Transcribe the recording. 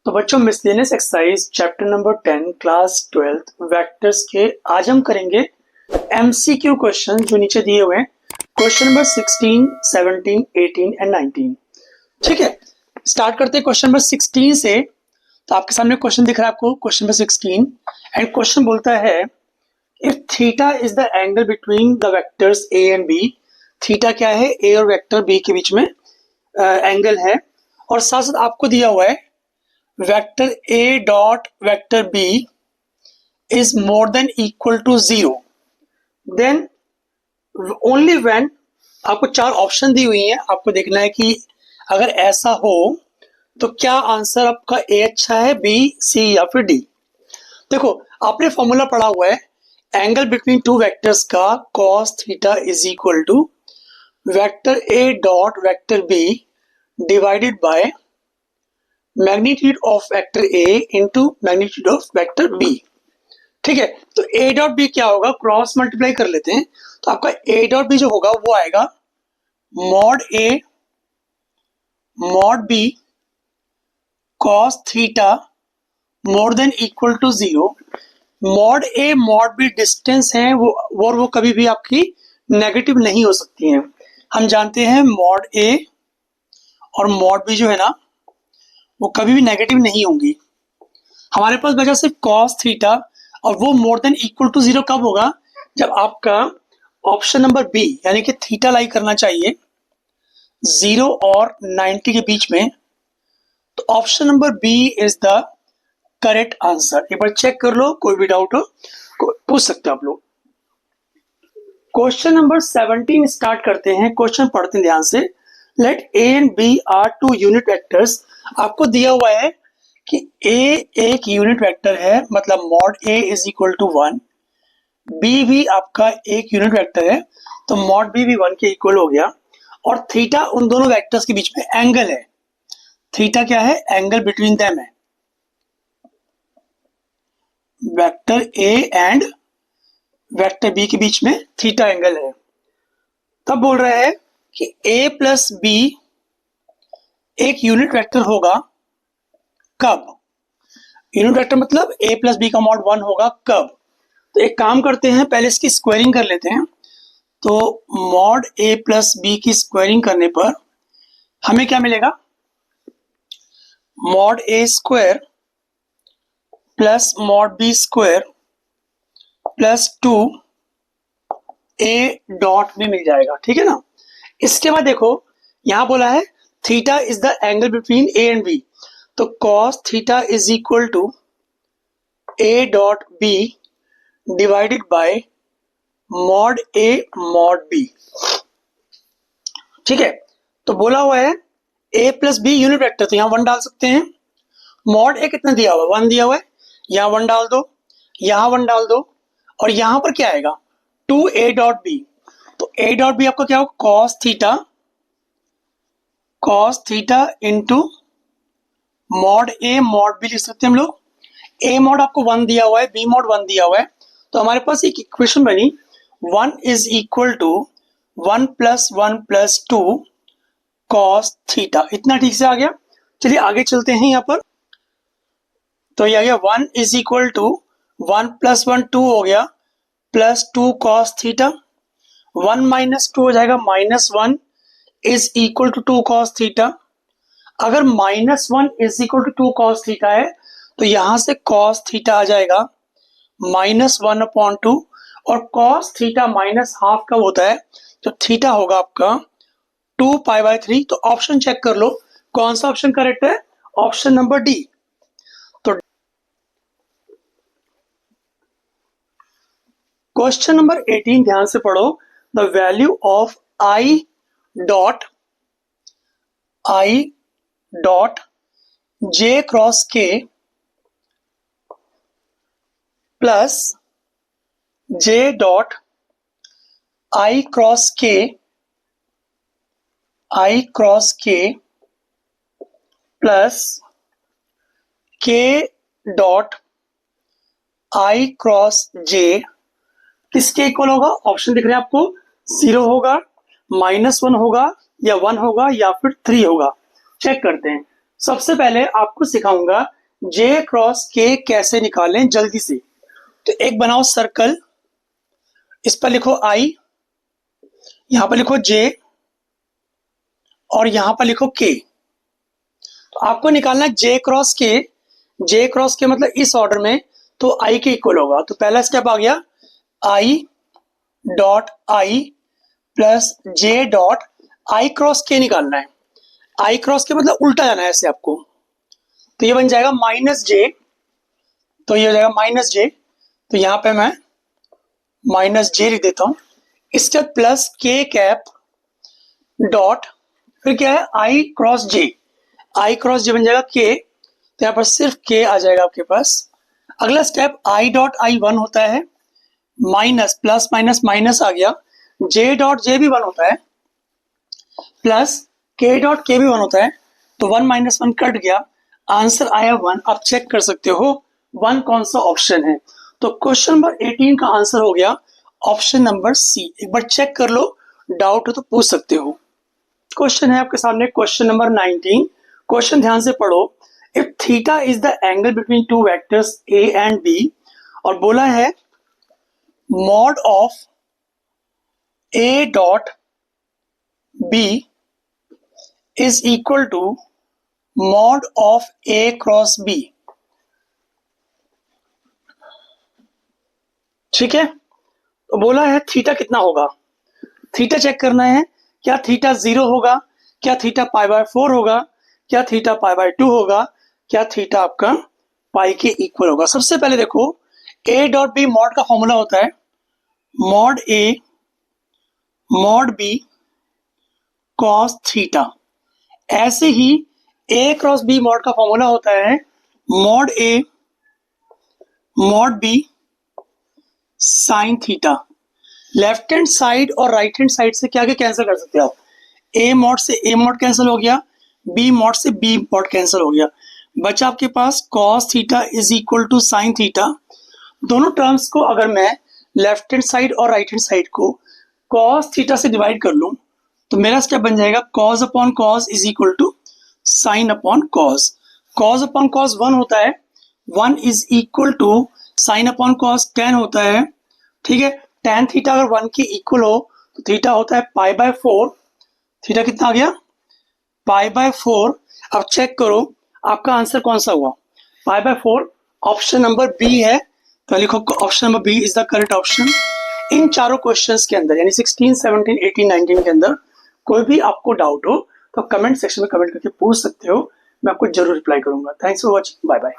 तो बच्चों miscellaneous exercise chapter number 10 class 12 vectors के आज हम करेंगे एमसीक्यू क्वेश्चन जो नीचे दिए हुए हैं। Question number 16, 17, 18 and 19। ठीक है, स्टार्ट करते हैं क्वेश्चन नंबर 16 से। तो आपके सामने क्वेश्चन दिख रहा है आपको, क्वेश्चन नंबर 16 एंड क्वेश्चन बोलता है if theta is the angle between the vectors A and B. Theta क्या है? ए और वेक्टर बी के बीच में एंगल है, और साथ साथ आपको दिया हुआ है vector A dot vector B is more than equal to 0, then only when. आपको चार ऑप्शन दी हुई है, आपको देखना है कि अगर ऐसा हो तो क्या आंसर आपका ए अच्छा है, बी, सी या फिर डी। देखो आपने फॉर्मूला पढ़ा हुआ है एंगल बिटवीन टू वेक्टर्स का, cos theta is equal to vector A dot vector B divided by magnitude of vector A into magnitude of vector B. ठीक है, तो ए डॉट बी क्या होगा, क्रॉस मल्टीप्लाई कर लेते हैं। तो आपका ए डॉट बी जो होगा वो आएगा mod A mod B cos theta more than equal to 0। Mod A mod B distance है वो कभी भी आपकी नेगेटिव नहीं हो सकती हैं। हम जानते हैं मॉड ए और मॉड बी जो है ना वो कभी भी नेगेटिव नहीं होंगी। हमारे पास बचा सिर्फ cos थीटा, और वो मोर देन इक्वल टू 0 कब होगा, जब आपका ऑप्शन नंबर बी यानी कि थीटा लाई करना चाहिए 0 और 90 के बीच में। तो option number B is the correct answer. एक बार चेक कर लो, कोई भी डाउट हो पूछ सकते हो आप लोग। क्वेश्चन नंबर 17 स्टार्ट करते हैं। क्वेश्चन पढ़ते हैं ध्यान से। Let A and B are two unit vectors. आपको दिया हुआ है कि ए एक यूनिट वेक्टर है, मतलब mod A is equal to 1, B भी आपका एक यूनिट वेक्टर है तो मॉड बी भी 1 के इक्वल हो गया, और थीटा उन दोनों वेक्टर्स के बीच में एंगल है। थीटा क्या है? एंगल बिटवीन देम है। Vector A and vector B के बीच में थीटा एंगल है। तब बोल रहा है कि ए प्लस बी एक यूनिट वेक्टर होगा कब? यूनिट वेक्टर मतलब a प्लस बी का मॉड 1 होगा कब? तो एक काम करते हैं, पहले इसकी स्क्वायरिंग कर लेते हैं। तो मॉड a प्लस बी की स्क्वायरिंग करने पर हमें क्या मिलेगा? Mod a square plus mod b square plus 2 a dot में मिल जाएगा। ठीक है ना। इसके बाद देखो यहां बोला है theta is the angle between A and B, तो cos theta is equal to A dot B divided by mod A mod B. ठीक है, तो बोला हुआ है A plus B unit vector, तो यहां 1 डाल सकते हैं। मॉड ए कितना दिया हुआ है? 1 दिया हुआ है, यहां 1 डाल दो, यहां 1 डाल दो, और यहां पर क्या आएगा 2 ए डॉट बी। तो ए डॉट बी आपका क्या होगा? cos theta into mod A mod B लिख सकते हैं हम लोग। ए मॉड आपको 1 दिया हुआ है, बी मॉड 1 दिया हुआ है, तो हमारे पास एक इक्वेशन बनी 1 is equal to 1 plus 1 plus 2 cos theta. इतना ठीक से आ गया। चलिए आगे चलते हैं यहाँ पर। तो ये आ गया 1 इज इक्वल टू 1 प्लस 1 2 हो गया प्लस 2 cos थीटा। 1 माइनस 2 हो जाएगा -1 is equal to 2 cos theta. अगर -1 is equal to 2 cos theta है तो यहां से cos थीटा आ जाएगा -1/2, और cos थीटा माइनस हाफ कब होता है? तो थीटा होगा आपका 2π/3। तो ऑप्शन चेक कर लो, कौन सा ऑप्शन करेक्ट है? Option number D. तो क्वेश्चन नंबर 18 ध्यान से पढ़ो। The value of I dot J cross K plus J dot I cross K plus K dot I cross J किसके इक्वल होगा? ऑप्शन दिख रहे हैं आपको, 0 होगा, -1 होगा, या 1 होगा, या फिर 3 होगा। चेक करते हैं। सबसे पहले आपको सिखाऊंगा जे क्रॉस के कैसे निकालें जल्दी से। तो एक बनाओ सर्कल, इस पर लिखो आई, यहां पर लिखो जे और यहां पर लिखो के। तो आपको निकालना है जे क्रॉस के। जे क्रॉस के मतलब इस ऑर्डर में, तो आई के इक्वल होगा। तो पहला स्टेप आ गया I dot I plus J dot I cross के निकालना है। आई क्रॉस के मतलब उल्टा जाना है ऐसे आपको। तो ये बन जाएगा माइनस जे, तो ये हो जाएगा माइनस जे। तो यहां पे मैं माइनस जे लिख देता हूं। इसके बाद प्लस के कैप डॉट, फिर क्या है आई क्रॉस जे। आई क्रॉस जे बन जाएगा के, तो यहां पर सिर्फ के आ जाएगा आपके पास। अगला step I dot I one होता है, माइनस प्लस माइनस माइनस आ गया, जे डॉट जे भी वन होता है, प्लस के डॉट के भी वन होता है। तो वन माइनस वन कट गया, आंसर आया वन। आप चेक कर सकते हो वन कौन सा ऑप्शन है। तो क्वेश्चन नंबर 18 का आंसर हो गया ऑप्शन नंबर सी। एक बार चेक कर लो, डाउट हो तो पूछ सकते हो। क्वेश्चन है आपके सामने क्वेश्चन नंबर 19। क्वेश्चन ध्यान से पढ़ो। If theta is the angle between two vectors A and B, और बोला है mod of A dot B is equal to mod of A cross B. ठीक है, तो बोला है थीटा कितना होगा। थीटा चेक करना है, क्या थीटा 0 होगा, क्या थीटा पाई बाय 4 होगा, क्या थीटा पाई बाय 2 होगा, क्या थीटा आपका पाई के इक्वल होगा। सबसे पहले देखो ए डॉट बी मॉड का फॉर्मूला होता है mod A mod B cos theta. ऐसे ही ए क्रॉस बी मॉड का फॉर्मूला होता है mod A mod B sine theta. Left hand side और राइट हैंड साइड से क्या क्या कैंसिल कर सकते हो आप। ए मॉड से ए मॉड कैंसिल हो गया, बी मॉड से बी मॉड कैंसिल हो गया, बचा आपके पास cos theta is equal to sine theta. दोनों टर्म्स को अगर मैं लेफ्ट हैंड साइड और राइट हैंड साइड को कॉस थीटा से डिवाइड कर लूं, तो मेरा स्टेप बन जाएगा cos upon cos is equal to sine upon cos. Cos upon cos 1 होता है, 1 is equal to sine upon cos 10 होता है। ठीक है, tan थीटा अगर 1 के इक्वल हो तो थीटा होता है पाई बाय 4। थीटा कितना आ गया, पाई बाय 4। अब चेक करो आपका आंसर कौन सा हुआ, pi by 4। Option number B है, तो लिखो option number B is the correct option. इन चारों क्वेश्चंस के अंदर यानी 16, 17, 18, 19 के अंदर कोई भी आपको डाउट हो तो कमेंट सेक्शन में कमेंट करके पूछ सकते हो, मैं आपको जरूर रिप्लाई करूंगा। Thanks for watching, bye bye.